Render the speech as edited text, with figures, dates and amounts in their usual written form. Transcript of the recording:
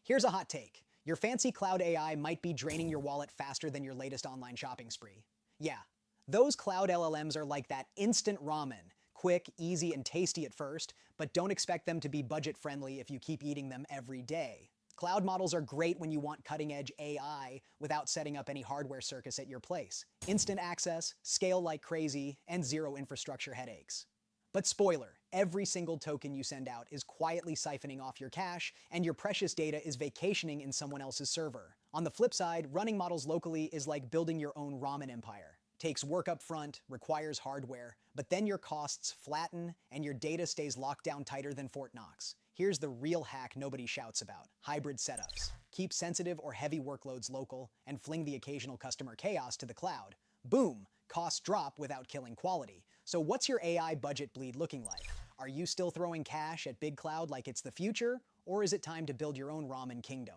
Here's a hot take. Your fancy cloud AI might be draining your wallet faster than your latest online shopping spree. Yeah, those cloud LLMs are like that instant ramen. Quick, easy, and tasty at first, but don't expect them to be budget friendly if you keep eating them every day. Cloud models are great when you want cutting-edge AI without setting up any hardware circus at your place. Instant access, scale like crazy, and zero infrastructure headaches. But spoiler, every single token you send out is quietly siphoning off your cash, and your precious data is vacationing in someone else's server. On the flip side, running models locally is like building your own ramen empire. Takes work up front, requires hardware, but then your costs flatten and your data stays locked down tighter than Fort Knox. Here's the real hack nobody shouts about: hybrid setups. Keep sensitive or heavy workloads local and fling the occasional customer chaos to the cloud. Boom! Costs drop without killing quality. So what's your AI budget bleed looking like? Are you still throwing cash at big cloud like it's the future? Or is it time to build your own ramen kingdom?